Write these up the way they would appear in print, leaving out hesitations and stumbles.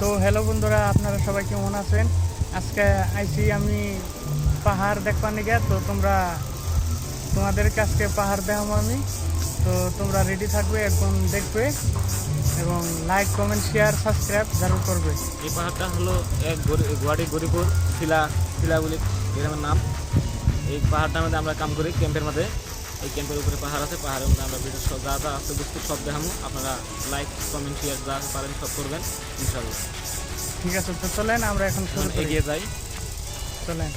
তো হ্যালো বন্ধুরা, আপনারা সবাই কেমন আছেন? আজকে আইছি আমি পাহাড় দেখবার নিগে। তো তোমাদেরকে আজকে পাহাড় দেখাবো আমি। তো তোমরা রেডি থাকবে, একদম দেখবে এবং লাইক, কমেন্ট, শেয়ার, সাবস্ক্রাইব জারুর করবে। এই পাহাড়টা হলো গুয়াহাটি গরিপুর শিলা বলে গ্রামের নাম। এই পাহাড়টার মধ্যে আমরা কাম করি ক্যাম্পের মধ্যে। এই ক্যাম্পের উপরে পাহাড় আছে, পাহাড়ের মধ্যে আমরা ভিডিও সব যা আছে বুঝতে সব দেখাবো। আপনারা লাইক, কমেন্ট, শেয়ার যা পারেন সব করবেন ইনশাআল্লাহ। ঠিক আছে, তো চলেন আমরা এখন শুরু করি। এগিয়ে যাই, চলেন।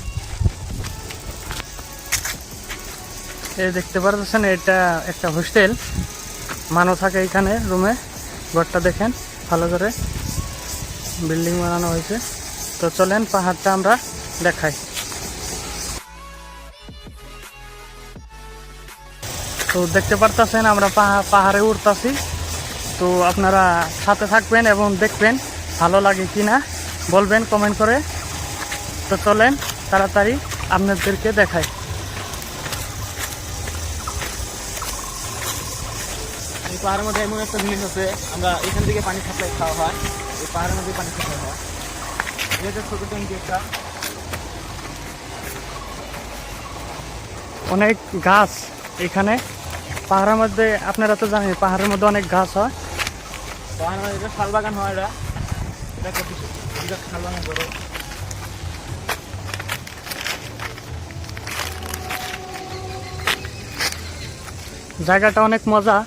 এই দেখতে পাচ্ছেন, এটা একটা হোস্টেল, মানুষ থাকে এখানে রুমে। ঘরটা দেখেন ভালো করে, বিল্ডিং বানানো হয়েছে। তো চলেন পাহাড়টা আমরা দেখাই। তো দেখতে পারতেছেন আমরা পাহাড়ে উঠতেছি। তো আপনারা সাথে থাকবেন এবং দেখবেন ভালো লাগে কি না বলবেন কমেন্ট করে। তো চলেন তাড়াতাড়ি আপনাদেরকে দেখাই। এই পাহাড়ের মধ্যে এমন একটা জিনিস আছে, আমরা এখান থেকে পানি সাপ্লাই খাওয়া হয়। এই পাহাড়ের মধ্যে পানি সাপ্লাই হয়। এটা ছোট ট্যাঙ্কি একটা। অনেক গাছ এখানে পাহাড়ের মধ্যে, আপনারা তো জানেন পাহাড়ের মধ্যে অনেক গাছ হয়। পাহাড়ের মধ্যে এটা শাল বাগান হয়। এটা শাল বাগান বড়। জায়গাটা অনেক মজা,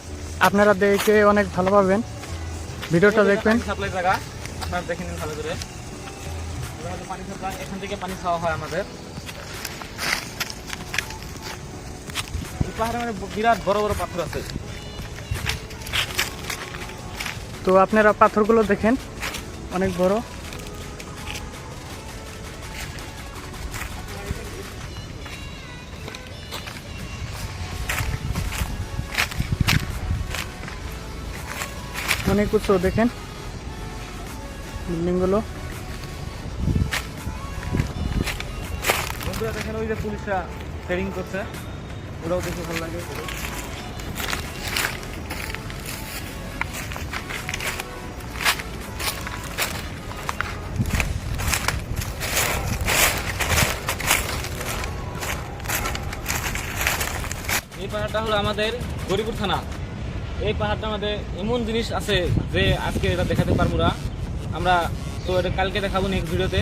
আপনারা দেখে অনেক ভালো পাবেন। ভিডিওটা দেখবেন। সাপ্লাই জায়গা আপনারা দেখে নিন ভালো করে। পানি সাপ্লাই, এখান থেকে পানি খাওয়া হয় আমাদের। এই পাহাড়ের মধ্যে বিরাট বড় বড় পাথর আছে। তো আপনারা পাথরগুলো দেখেন, অনেক বড়। অনেক উঁচু দেখেন বিল্ডিংগুলো। বন্ধুরা দেখেন, ওই যে পুলিশরা ট্রেনিং করছে, ওরাও দেখে ভালো লাগে। এই পাহাড়টা হলো আমাদের গরিপুর থানা। এই পাহাড়টার মধ্যে এমন জিনিস আছে যে আজকে এটা দেখাতে পারবো না আমরা। তো এটা কালকে দেখাবো নেক্সট ভিডিওতে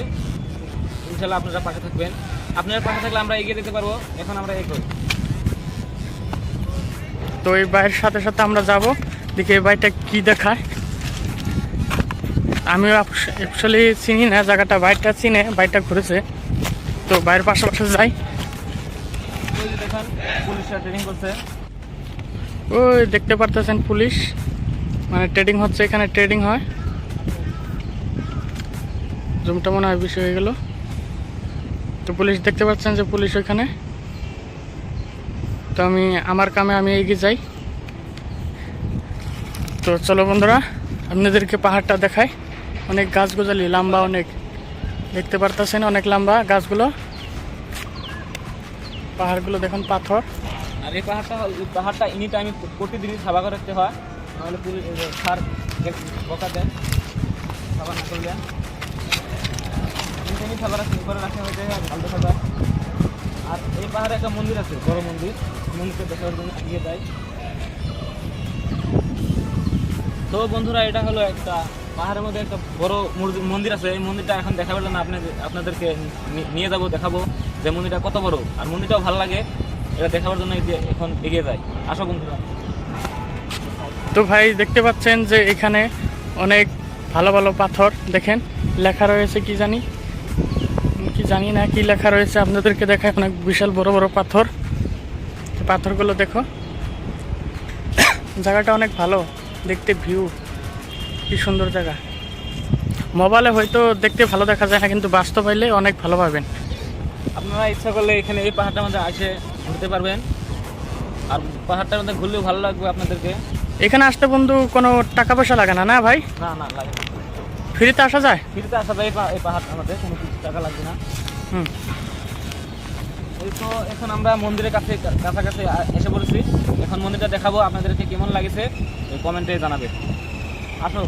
ইনশাল্লাহ। আপনারা পাশে থাকবেন, আপনারা পাশে থাকলে আমরা এগিয়ে যেতে পারবো। এখন আমরা এগোই। তো এই বাইরের সাথে সাথে আমরা যাব, দেখি এই বাইরটা কি দেখায়। আমিও অ্যাকচুয়ালি চিনি না জায়গাটা, বাইরটা চিনে, বাইরটা ঘুরেছে। তো বাইরের পাশাপাশি যাই। দেখেন পুলিশরা ট্রেনিং করছে। ওই দেখতে পারতেছেন পুলিশ, মানে ট্রেডিং হচ্ছে, এখানে ট্রেডিং হয়। জুমটা মনে হয় বেশি হয়ে গেল। তো পুলিশ দেখতে পাচ্ছেন যে পুলিশ ওইখানে। তো আমি আমার কামে আমি এগিয়ে যাই। তো চলো বন্ধুরা, আপনাদেরকে পাহাড়টা দেখাই। অনেক গাছ গোজালি, লম্বা অনেক, দেখতে পারতেছেন অনেক লম্বা গাছগুলো। পাহাড়গুলো দেখুন পাথর। আর এই পাহাড়টা এনি টাইম প্রতিদিনই সাফা করে রাখতে হয়, নাহলে পুলিশ সার বকা দেয় সাফা না করলে। এনি টাইমই সাফা করে রাখতে হয়েছে, ভালো দেখা যায়। আর এই পাহাড়ে একটা মন্দির আছে, বড় মন্দির। মন্দিরকে দেখার জন্য এগিয়ে যায়। তো বন্ধুরা, এটা হলো একটা পাহাড়ের মধ্যে একটা বড় মন্দির আছে। এই মন্দিরটা এখন দেখাবার জন্য আপনাদেরকে নিয়ে যাবো, দেখাবো যে মন্দিরটা কত বড়। আর মন্দিরটাও ভালো লাগে, এটা দেখাবার জন্য এখন এগিয়ে যায়। আসো বন্ধুরা। তো ভাই দেখতে পাচ্ছেন যে এখানে অনেক ভালো ভালো পাথর দেখেন, লেখা রয়েছে কি জানি না কি লেখা রয়েছে, আপনাদেরকে দেখায়। অনেক বিশাল বড় বড় পাথর, পাথরগুলো দেখো। জায়গাটা অনেক ভালো দেখতে, ভিউ কি সুন্দর জায়গা। মোবাইলে হয়তো দেখতে ভালো দেখা যায় না, কিন্তু বাস্তব হইলে অনেক ভালো পাবেন। আপনারা ইচ্ছা করলে এখানে এই পাহাড়টার মধ্যে এসে ঘুরতে পারবেন। আর পাহাড়টার মধ্যে ঘুরলেও ভালো লাগবে আপনাদেরকে। এখানে আসতে বন্ধু কোনো টাকা পয়সা লাগে না? না ভাই, না লাগে না। ফ্রিতে আসা যায়? ফ্রিতে আসা যায় এই পাহাড়টার মধ্যে, কোনো কিছু টাকা লাগবে না। এই তো এখন আমরা মন্দিরের কাছাকাছি এসে পড়েছি। এখন মন্দিরটা দেখাবো, আপনাদেরকে কেমন লাগেছে কমেন্টে জানাবে। আসো।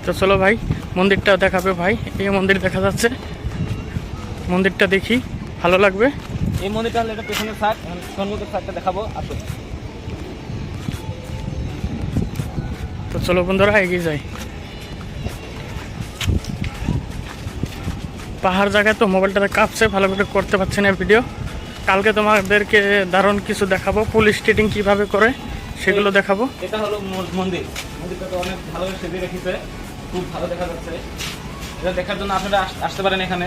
তো চলো ভাই, মন্দিরটা দেখাবে ভাই। এই মন্দির দেখা যাচ্ছে, মন্দিরটা দেখি, ভালো লাগবে। এই মন্দিরটা হলো এটা পেছনের সাইড, সম্মুখের সাইডটা দেখাবো, আসুন। তো চলো বন্ধুরা এগিয়ে যাই। পাহাড় জায়গায় তো মোবাইলটাতে কাঁপছে, ভালো করে করতে পারছি না ভিডিও। কালকে তোমাদেরকে দারুণ কিছু দেখাবো, পুলিশ স্টেটিং কিভাবে করে সেগুলো দেখাবো। এটা হলো মন্দির, মন্দিরটা তো অনেক ভালোভাবে সেজে রেখেছে, খুব ভালো দেখা যাচ্ছে। এটা দেখার জন্য আপনারা আসতে পারেন এখানে।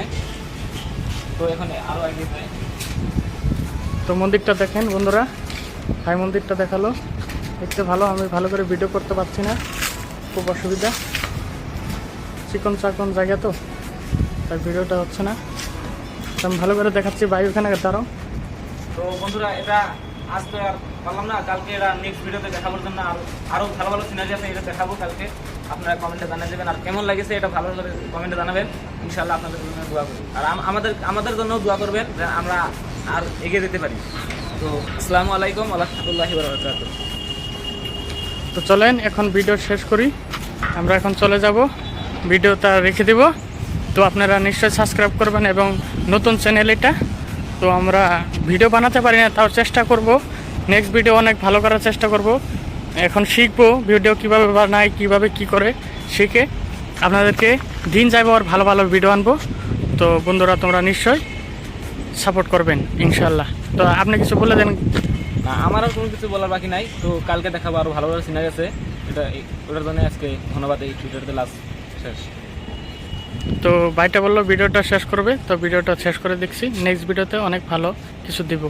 তো এখানে আরও এগিয়ে যায়। তো মন্দিরটা দেখেন বন্ধুরা, ভাই মন্দিরটা দেখালো, দেখতে ভালো। আমি ভালো করে ভিডিও করতে পারছি না, খুব অসুবিধা, চিকন চাকন জায়গা তো, তাই ভিডিওটা হচ্ছে না। তো আমি ভালো করে দেখাচ্ছি, ভাই ওখানে দাঁড়াও। তো বন্ধুরা, এটা আজ তো আর পারলাম না, কালকে এরা নেক্সট ভিডিওতে দেখাবার জন্য আরও ভালো ভালো সিনারি আছে, এটা দেখাবো কালকে। আপনারা কমেন্টে জানিয়ে দেবেন, আর কেমন লাগেছে এটা ভালো করে কমেন্টে জানাবেন। ইনশাআল্লাহ আপনাদের জন্য দোয়া করি, আর আমাদের জন্য দোয়া করবেন যে আমরা আর এগিয়ে যেতে পারি। তো আসসালামু আলাইকুম ওয়া রাহমাতুল্লাহি ওয়া বারাকাতুহু। তো চলেন এখন ভিডিও শেষ করি, আমরা এখন চলে যাব, ভিডিওটা রেখে দেব। তো আপনারা নিশ্চয়ই সাবস্ক্রাইব করবেন এবং নতুন চ্যানেল এটা। তো আমরা ভিডিও বানাতে পারি না, তাও চেষ্টা করব, নেক্সট ভিডিও অনেক ভালো করার চেষ্টা করব। এখন শিখবো ভিডিও কীভাবে বানায়, কীভাবে কী করে শিখে আপনাদেরকে দিন যাইব আর ভালো ভালো ভিডিও আনবো। তো বন্ধুরা তোমরা নিশ্চয়ই সাপোর্ট করবেন ইনশাল্লাহ। তো আপনি কিছু বলে দেন। না, আমার আর কোনো কিছু বলার বাকি নাই। তো কালকে দেখাবো আরও ভালো ভালো সিনারি আছে, ওটার জন্য আজকে ধন্যবাদ। এই ভিডিওতে লাস্ট শেষ। তো ভাইটা বললো ভিডিওটা শেষ করবে, তো ভিডিওটা শেষ করে দেখছি, নেক্সট ভিডিওতে অনেক ভালো কিছু দিব।